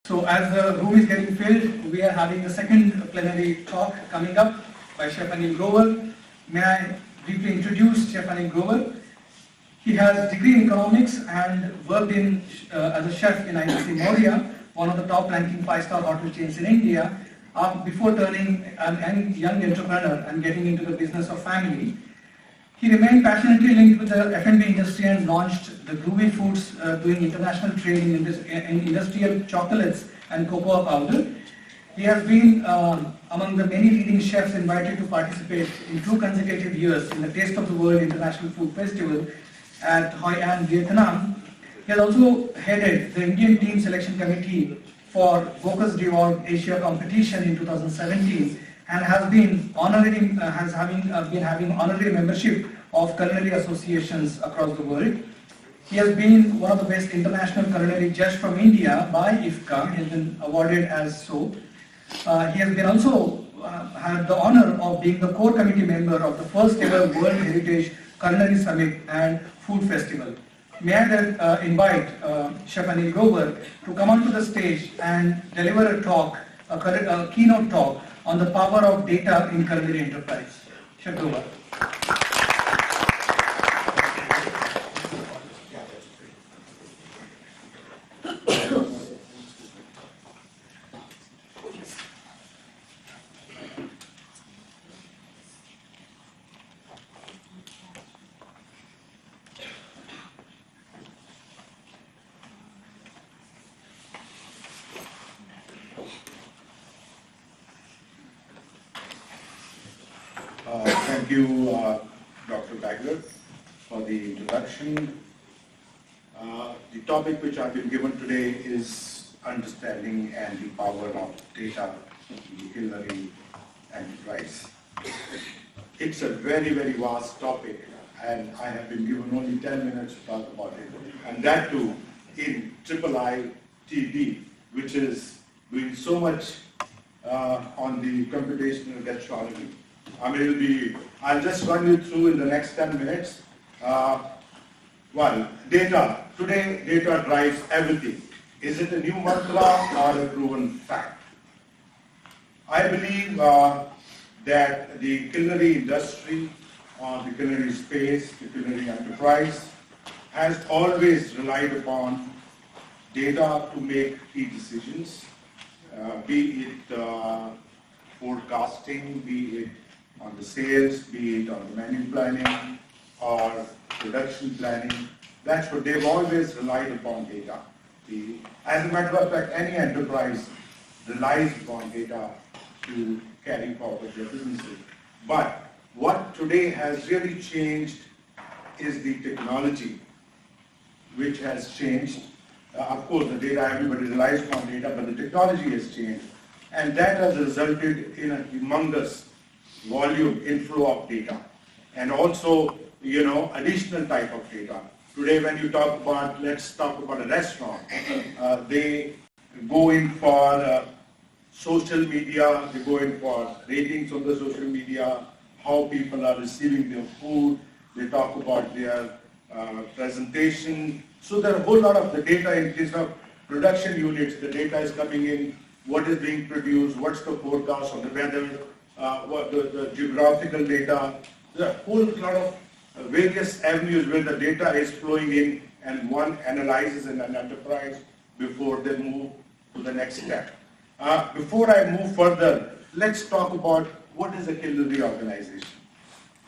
So as the room is getting filled, we are having the second plenary talk coming up by Chef Anil Grover. May I briefly introduce Chef Anil Grover. He has degree in economics and worked as a chef in ITC Maurya, one of the top ranking 5-star hotel chains in India, before turning a young entrepreneur and getting into the business of family. He remained passionately linked with the F&B industry and launched the Groovy Foods, doing international trading in industrial chocolates and cocoa powder. He has been among the many leading chefs invited to participate in 2 consecutive years in the Taste of the World International Food Festival at Hoi An, Vietnam. He has also headed the Indian Team Selection Committee for Focus Devolved Asia competition in 2017 and has been having honorary membership of culinary associations across the world. He has been one of the best international culinary judge from India by IFCA. He has been awarded as so. He has been also had the honor of being the core committee member of the first ever World Heritage Culinary Summit and Food Festival. May I then invite Chef Anil Grover to come onto the stage and deliver a talk, a keynote talk on the power of data in culinary enterprise. Chef Grover. Thank you, Dr. Bagler, for the introduction. The topic which I've been given today is understanding and the power of data in the culinary enterprise. It's a very, very vast topic, and I have been given only 10 minutes to talk about it, and that too in IITD, which is doing so much on the computational gastronomy. I'll just run you through in the next 10 minutes. Well, data. Today, data drives everything. Is it a new mantra or a proven fact? I believe that the culinary industry, the culinary space, the culinary enterprise has always relied upon data to make key decisions, be it forecasting, be it on the sales, be it on the menu planning or production planning. That's what they've always relied upon data. As a matter of fact, any enterprise relies upon data to carry forward their businesses. But what today has really changed is the technology, which has changed. Of course, the data, everybody relies upon data, but the technology has changed. And that has resulted in a humongous volume inflow of data, and also, additional type of data. Today, when you talk about, let's talk about a restaurant, they go in for social media, they go in for ratings on the social media, how people are receiving their food, they talk about their presentation. So there are a whole lot of the data in case of production units. The data is coming in, what is being produced, what's the forecast of the weather, what the geographical data. There are a whole lot of various avenues where the data is flowing in and one analyzes in an enterprise before they move to the next step. Before I move further, let's talk about what is a culinary organization.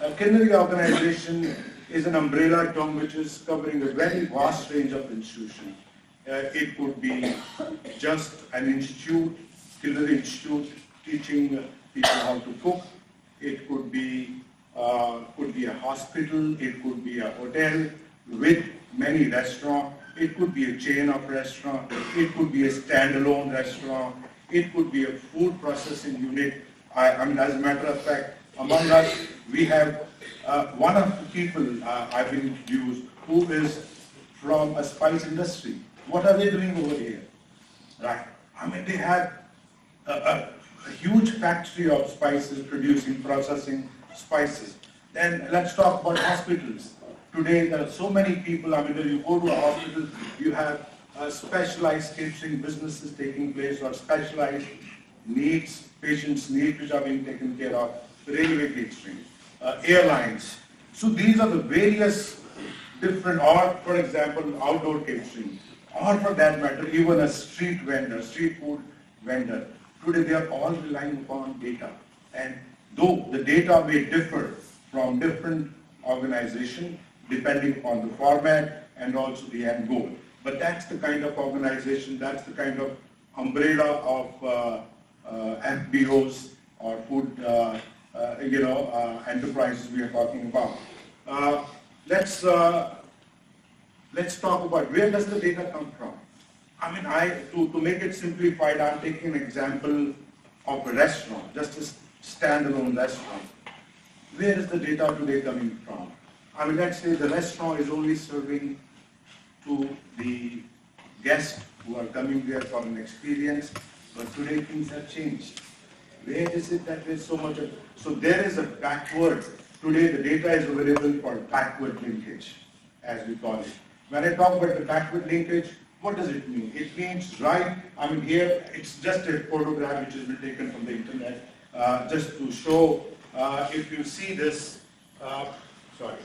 A culinary organization is an umbrella term which is covering a very vast range of institutions. It could be just an institute, culinary institute, teaching people how to cook. It could be a hospital. It could be a hotel with many restaurants. It could be a chain of restaurants. It could be a standalone restaurant. It could be a food processing unit. As a matter of fact, among us, we have one of the people I've been introduced who is from a spice industry. What are they doing over here? Right. They have a huge factory of spices, processing spices. Then let's talk about hospitals. Today there are so many people, when you go to a hospital, you have specialized catering businesses taking place or specialized needs, patients' needs which are being taken care of, railway catering, airlines. So these are the various different, or for example, outdoor catering, or for that matter, even a street vendor, street food vendor. Today they are all relying upon data. And though the data may differ from different organizations, depending upon the format and also the end goal. But that's the kind of organization, that's the kind of umbrella of FBOs or food, enterprises we are talking about. Let's talk about where does the data come from. I mean, to make it simplified, I'm taking an example of a restaurant, just a standalone restaurant. Where is the data today coming from? I mean, let's say the restaurant is only serving to the guests who are coming there for an experience, but today things have changed. Where is it that there's so much of, so there is a backward, today the data is available for backward linkage, as we call it. When I talk about the backward linkage, what does it mean? It means, right, I mean here, it's just a photograph which has been taken from the internet, just to show, if you see this, sorry.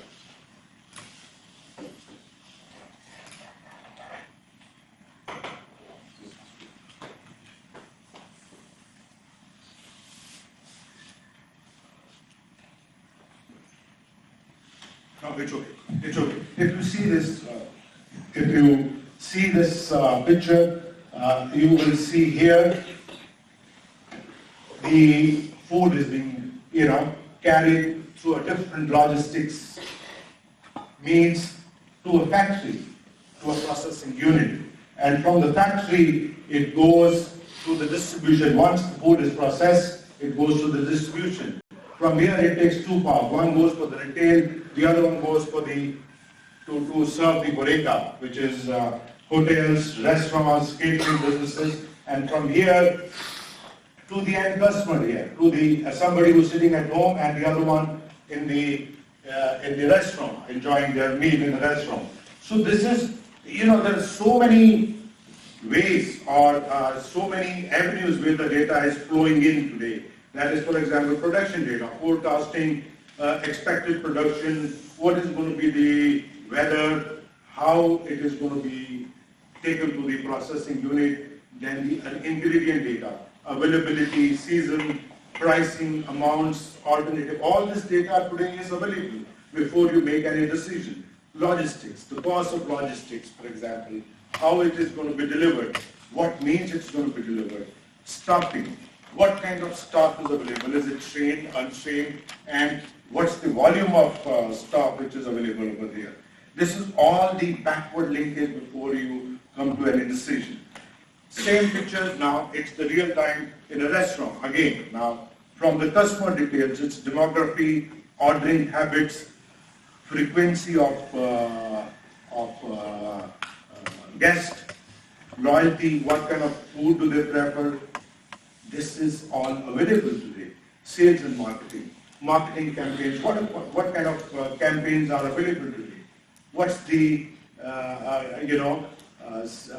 No, it's okay. It's okay. If you see this, picture, you will see here the food is being, carried through a different logistics means to a factory, to a processing unit, and from the factory it goes to the distribution. Once the food is processed, it goes to the distribution. From here it takes two parts. One goes for the retail, the other one goes for the to serve the HoReCa, which is hotels, restaurants, catering businesses, and from here to the end customer here, to the somebody who's sitting at home and the other one in the restaurant, enjoying their meal in the restaurant. So this is, there are so many ways or so many avenues where the data is flowing in today. That is, for example, production data, forecasting, expected production, what is going to be the weather, how it is going to be taken to the processing unit, then the ingredient data, availability, season, pricing, amounts, alternative, all this data today is available before you make any decision. Logistics, the cost of logistics, for example, how it is going to be delivered, what means it's going to be delivered, stocking, what kind of stock is available, is it trained, untrained, and what's the volume of stock which is available over there. This is all the backward linkage before you come to any decision. Same picture now, it's the real time in a restaurant. Again, now from the customer details, it's demography, ordering habits, frequency of guests, loyalty, what kind of food do they prefer. This is all available today. Sales and marketing campaigns, what kind of campaigns are available today? What's the,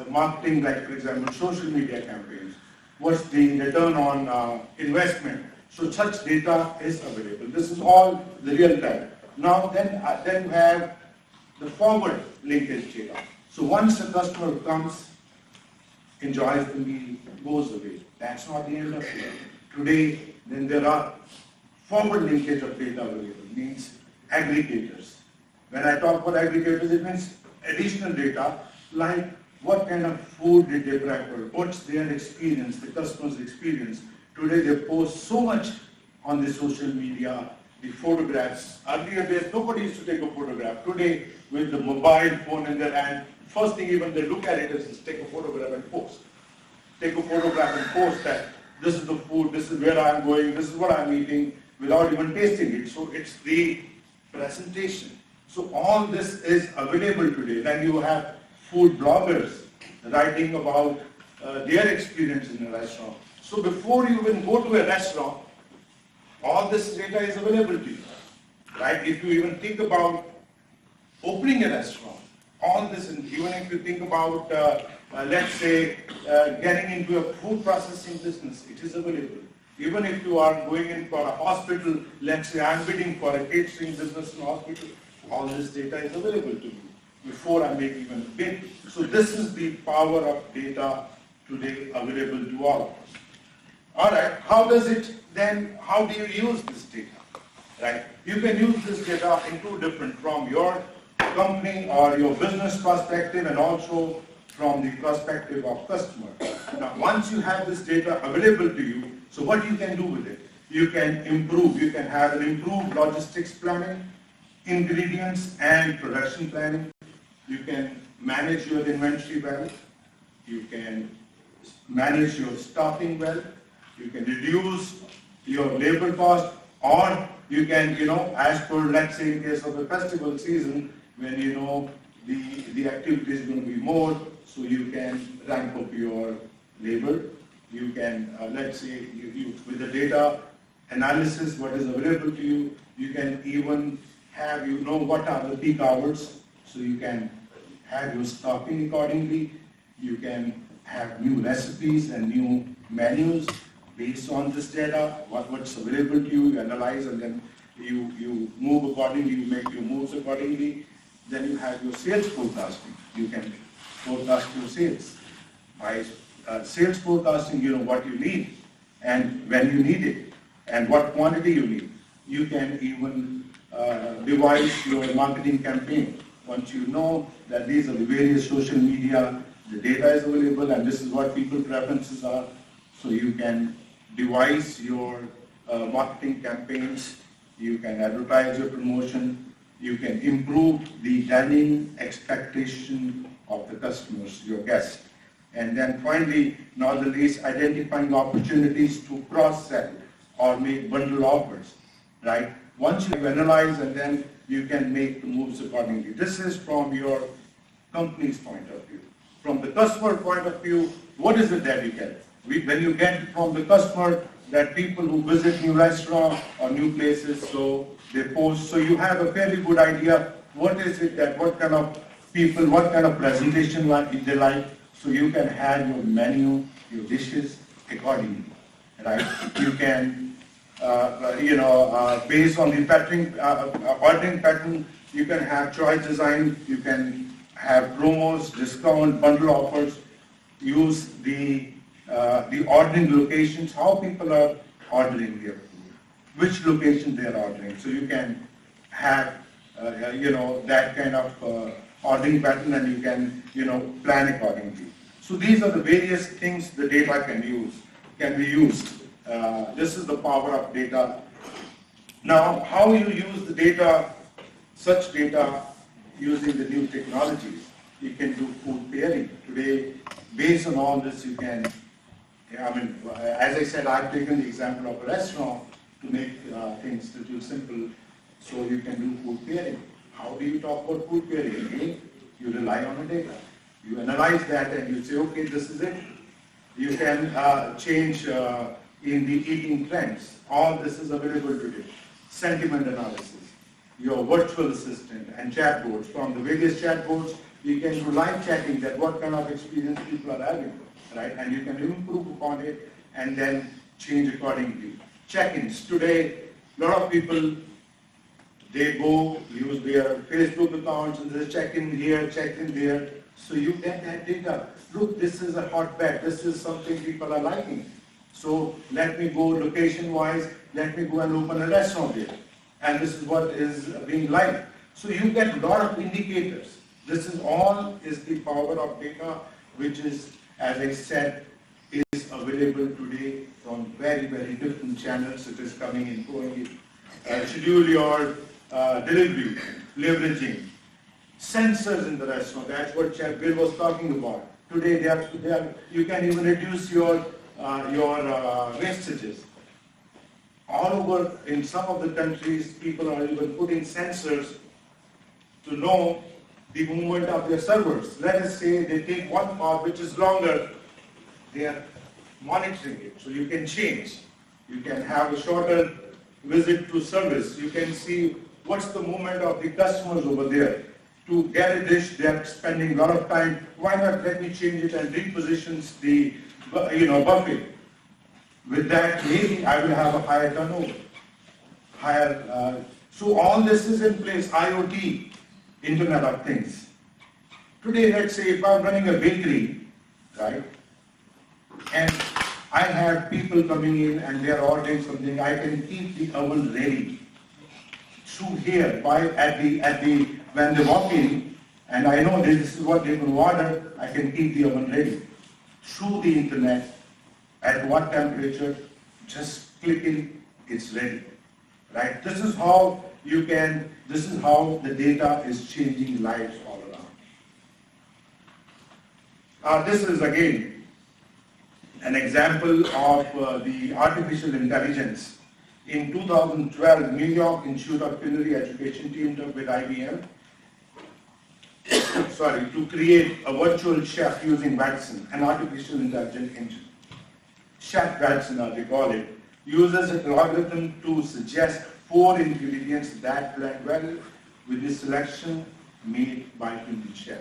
marketing, like for example, social media campaigns? What's the return on investment? So such data is available. This is all the real time. Now then we have the forward linkage data. So once a customer comes, enjoys the meal, goes away. That's not the end of it. Today, then there are forward linkage of data available, means aggregators. When I talk about aggregators, it means additional data, like what kind of food did they prefer, what's their experience, the customer's experience. Today they post so much on the social media, the photographs. Earlier days, nobody used to take a photograph. Today, with the mobile phone in their hand, first thing even they look at it is take a photograph and post. Take a photograph and post that this is the food, this is where I'm going, this is what I'm eating, without even tasting it. So it's the presentation. So all this is available today. Then you have food bloggers writing about their experience in a restaurant. So before you even go to a restaurant, all this data is available to you, right? If you even think about opening a restaurant, all this, and even if you think about let's say, getting into a food processing business, it is available. Even if you are going in for a hospital, let's say I'm bidding for a catering business in a hospital, all this data is available to me before I make even a bid. So this is the power of data today available to all of us. All right, how do you use this data? Right? You can use this data in two different, from your company or your business perspective and also from the perspective of customer. Now, once you have this data available to you, so what you can do with it? You can improve, you can have an improved logistics planning, ingredients and production planning. You can manage your inventory well. You can manage your stocking well. You can reduce your labor cost, or you can, as per, let's say in case of the festival season, when the activity is going to be more, so you can ramp up your labor. You can, let's say, with the data analysis, what is available to you, you can even have, what are the peak hours, so you can have your stocking accordingly. You can have new recipes and new menus based on this data, what's available to you, you analyze, and then you move accordingly, you make your moves accordingly. Then you have your sales forecasting. You can forecast your sales. By sales forecasting, you know what you need and when you need it and what quantity you need. You can even devise your marketing campaign. Once you know that these are the various social media, the data is available and this is what people's preferences are, so you can devise your marketing campaigns, you can advertise your promotion, you can improve the dining expectation of the customers, your guests. And then finally, not the least, identifying opportunities to cross-sell or make bundle offers, right? Once you analyze, and then you can make the moves accordingly. This is from your company's point of view. From the customer point of view, what is it that you get? When you get from the customer, that people who visit new restaurants or new places, so they post, so you have a fairly good idea what is it that, what kind of people, what kind of presentation they like, so you can have your menu, your dishes accordingly, right? You can, based on the ordering pattern, you can have choice design, you can have promos, discount, bundle offers, use the ordering locations, how people are ordering their food, which location they are ordering. So you can have, that kind of ordering pattern, and you can, plan accordingly. So these are the various things the data can be used. This is the power of data. Now, how you use the data, such data, using the new technologies. You can do food pairing. Today, based on all this, you can, as I said, I've taken the example of a restaurant to make things a little simple. So you can do food pairing. How do you talk about food pairing? Again, you rely on the data. You analyze that and you say, okay, this is it. You can change in the eating trends. All this is available today. Sentiment analysis, your virtual assistant and chatbots. From the various chatbots, you can do live chatting, that what kind of experience people are having, right? And you can improve upon it and then change accordingly. Check-ins. Today, a lot of people, they go use their Facebook accounts and they check in here, check in there. So you get that data. Look, this is a hotbed. This is something people are liking. So let me go location-wise, let me go and open a restaurant there. And this is what is being liked. So you get a lot of indicators. This is all is the power of data, which is, as I said, is available today from very, very different channels. It is coming in, going in. Schedule your delivery, leveraging. Sensors in the restaurant, that's what Chef Bill was talking about. Today, you can even reduce your wastages. All over, in some of the countries, people are even putting sensors to know the movement of their servers. Let us say they take one part which is longer, they are monitoring it, so you can change. You can have a shorter visit to service. You can see what's the movement of the customers over there. to get a dish, they are spending a lot of time. Why not let me change it and repositions the buffet? With that, maybe I will have a higher turnover. So all this is in place. IoT, Internet of Things. Today, let's say if I'm running a bakery, right, and I have people coming in and they are ordering something, I can keep the oven ready through here when they walk in, and I know this is what they will order, I can keep the oven ready through the internet. At what temperature, just clicking, it's ready, right? This is how the data is changing lives all around. This is again an example of the artificial intelligence. In 2012, New York Institute of Culinary Education teamed up with IBM to create a virtual chef using Watson, an artificial intelligence engine. Chef Watson, they call it, uses an algorithm to suggest 4 ingredients that blend well with the selection made by human chef.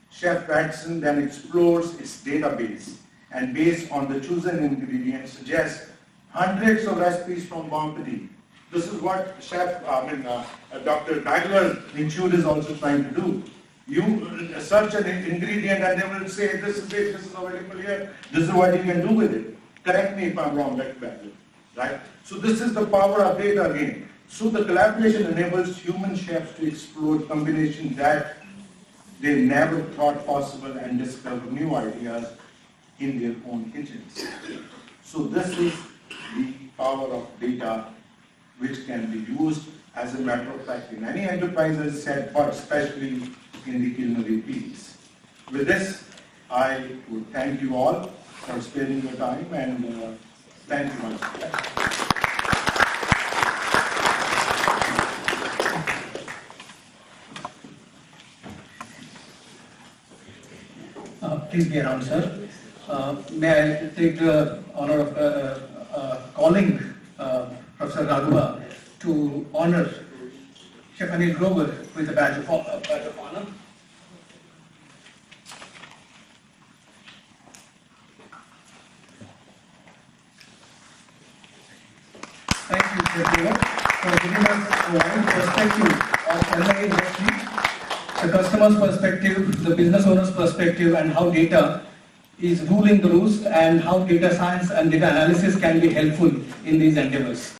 Chef Watson then explores its database and based on the chosen ingredients suggests hundreds of recipes from bounty. This is what Dr. Bagler's Institute is also trying to do. You search an ingredient and they will say, this is it, this is available here, this is what you can do with it. Correct me if I'm wrong, Dr. Bagler. Right? So this is the power of data again. So the collaboration enables human chefs to explore combinations that they never thought possible and discover new ideas in their own kitchens. So this is the power of data which can be used as a matter of fact in any enterprise, as I said, but especially in the culinary fields. With this, I would thank you all for spending your time and thank you once again. Please be around, sir. May I take the honor of calling Professor Raghua to honor Chef Anil Grover with a badge of honor. Thank you, Chef Grover, for giving us a wide perspective of culinary industry, the customer's perspective, the business owner's perspective, and how data is ruling the roost and how data science and data analysis can be helpful in these endeavors.